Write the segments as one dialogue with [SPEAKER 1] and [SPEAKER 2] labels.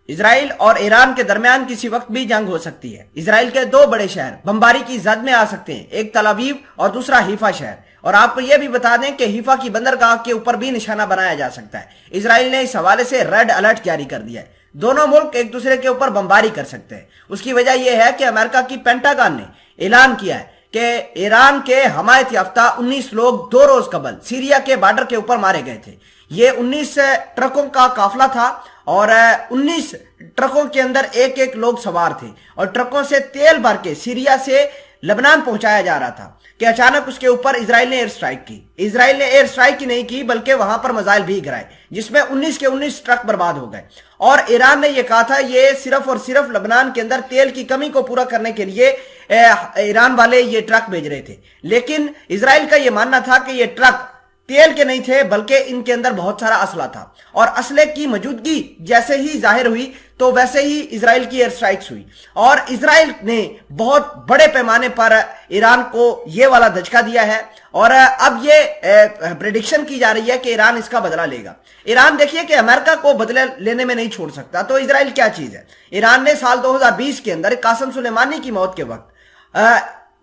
[SPEAKER 1] اسرائیل اور ایران کے درمیان کسی وقت بھی جنگ ہو سکتی ہے۔ اسرائیل کے دو بڑے شہر بمباری کی زد میں آ سکتے ہیں، ایک تل ابیب اور دوسرا حیفا شہر۔ اور آپ کو یہ بھی بتا دیں کہ حیفا کی بندرگاہ کے اوپر بھی نشانہ بنایا جا سکتا ہے۔ اسرائیل نے اس حوالے سے ریڈ الرٹ جاری کر دیا ہے، دونوں ملک ایک دوسرے کے اوپر بمباری کر سکتے ہیں۔ اس کی وجہ یہ ہے کہ امریکہ کی پینٹاگن نے اعلان کیا ہے کہ ایران کے حمایت یافتہ 19 لوگ 2 روز قبل سیریا کے بارڈر کے اوپر مارے گئے تھے۔ یہ 19 ٹرکوں کا قافلہ تھا اور 19 ٹرکوں کے اندر ایک لوگ سوار تھے اور ٹرکوں سے تیل بھر کے سیریا سے لبنان پہنچایا جا رہا تھا کہ اچانک اس کے اوپر اسرائیل نے ایئر سٹرائک کی۔ اسرائیل نے ایئر سٹرائک کی نہیں کی بلکہ وہاں پر میزائل بھی گرائے، جس میں 19 کے 19 ٹرک برباد ہو گئے۔ اور ایران نے یہ کہا تھا یہ صرف اور صرف لبنان کے اندر تیل کی کمی کو پورا کرنے کے لیے ایران والے یہ ٹرک بھیج رہے تھے، لیکن اسرائیل کا یہ ماننا تھا کہ یہ ٹرک تیل کے نہیں تھے بلکہ ان کے اندر بہت سارا اسلحہ تھا، اور اسلحے کی موجودگی جیسے ہی ظاہر ہوئی تو ویسے ہی اسرائیل کی ایئر سٹرائکس ہوئی، اور اسرائیل نے بہت بڑے پیمانے پر ایران کو یہ والا دھچکا دیا ہے۔ اور اب یہ پریڈکشن کی جا رہی ہے کہ ایران اس کا بدلہ لے گا۔ ایران دیکھیے کہ امریکہ کو بدلہ لینے میں نہیں چھوڑ سکتا، تو اسرائیل کیا چیز ہے؟ ایران نے سال 2020 کے اندر قاسم سلیمانی کی موت کے وقت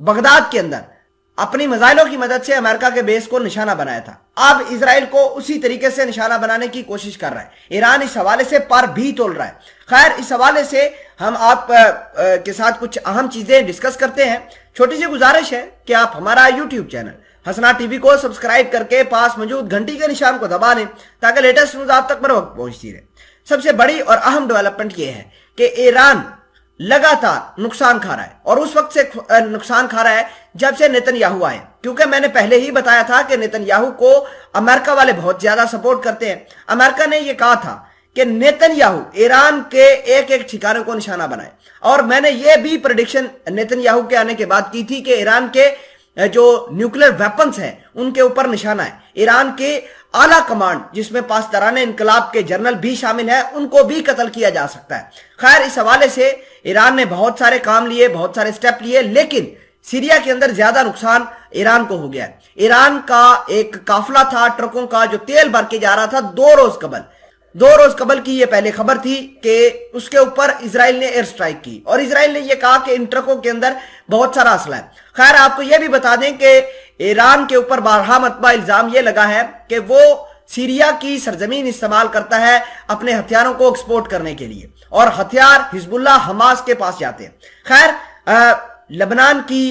[SPEAKER 1] بغداد کے اندر اپنی میزائلوں کی مدد سے امریکہ کے بیس کو نشانہ بنایا تھا۔ اب اسرائیل کو اسی طریقے سے نشانہ بنانے کی کوشش کر رہا ہے۔ ایران اس حوالے سے پر بھی تول رہا ہے۔ خیر، اس حوالے سے ہم آپ کے ساتھ کچھ اہم چیزیں ڈسکس کرتے ہیں۔ چھوٹی سی گزارش ہے کہ آپ ہمارا یوٹیوب چینل حسنا ٹی وی کو سبسکرائب کر کے پاس موجود گھنٹی کے نشان کو دبا لیں تاکہ لیٹسٹ نیوز آپ تک بر وقت پہنچتی رہے۔ سب سے بڑی اور اہم ڈیولپمنٹ یہ ہے کہ ایران لگاتار نقصان کھا رہا ہے، اور اس وقت سے نقصان کھا رہا ہے جب سے نیتن یاہو آئے، کیونکہ میں نے پہلے ہی بتایا تھا کہ نیتن یاہو کو امریکہ والے بہت زیادہ سپورٹ کرتے ہیں۔ امریکہ نے یہ کہا تھا کہ نیتن یاہو ایران کے ایک ٹھکانے کو نشانہ بنائے، اور میں نے یہ بھی پریڈکشن نیتن یاہو کے آنے کے بعد کی تھی کہ ایران کے جو نیوکلیر ویپنز ہیں ان کے اوپر نشانہ ہے۔ ایران کے اعلیٰ کمانڈ جس میں پاسداران انقلاب کے جنرل بھی شامل ہیں ان کو بھی قتل کیا جا سکتا ہے۔ خیر، اس حوالے سے ایران نے بہت سارے کام لیے، بہت سارے سٹیپ لیے، لیکن سیریا کے اندر زیادہ نقصان ایران کو ہو گیا ہے۔ ایران کا ایک قافلہ تھا ٹرکوں کا جو تیل بھر کے جا رہا تھا 2 روز قبل کی یہ پہلے خبر تھی کہ اس کے اوپر اسرائیل نے ایئر سٹرائک کی، اور اسرائیل نے یہ کہا کہ ان ٹرکوں کے اندر بہت سارا اسلحہ ہے۔ خیر، آپ کو یہ بھی بتا دیں کہ ایران کے اوپر بارہا مرتبہ الزام یہ لگا ہے کہ وہ سیریا کی سرزمین استعمال کرتا ہے اپنے ہتھیاروں کو ایکسپورٹ کرنے کے لیے، اور ہتھیار حزب اللہ حماس کے پاس جاتے ہیں۔ خیر، لبنان کی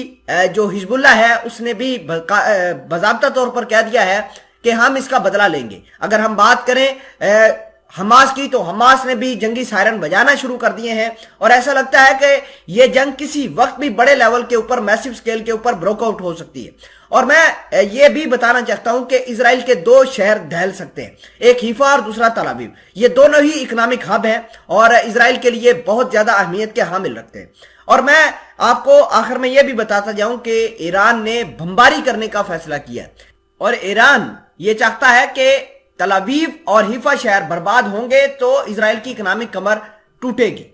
[SPEAKER 1] جو حزب اللہ ہے اس نے بھی باضابطہ طور پر کہہ دیا ہے کہ ہم اس کا بدلہ لیں گے۔ اگر ہم بات کریں حماس کی تو حماس نے بھی جنگی سائرن بجانا شروع کر دیے ہیں، اور ایسا لگتا ہے کہ یہ جنگ کسی وقت بھی بڑے لیول کے اوپر میسیو سکیل کے اوپر بروک آؤٹ ہو سکتی ہے۔ اور میں یہ بھی بتانا چاہتا ہوں کہ اسرائیل کے 2 شہر دہل سکتے ہیں، ایک حیفا اور دوسرا تل ابیب۔ یہ دونوں ہی اکنامک ہب ہیں اور اسرائیل کے لیے بہت زیادہ اہمیت کے حامل رکھتے ہیں۔ اور میں آپ کو آخر میں یہ بھی بتاتا جاؤں کہ ایران نے بمباری کرنے کا فیصلہ کیا ہے، اور ایران یہ چاہتا ہے کہ تل ابیب اور حیفا شہر برباد ہوں گے تو اسرائیل کی اکنامک کمر ٹوٹے گی۔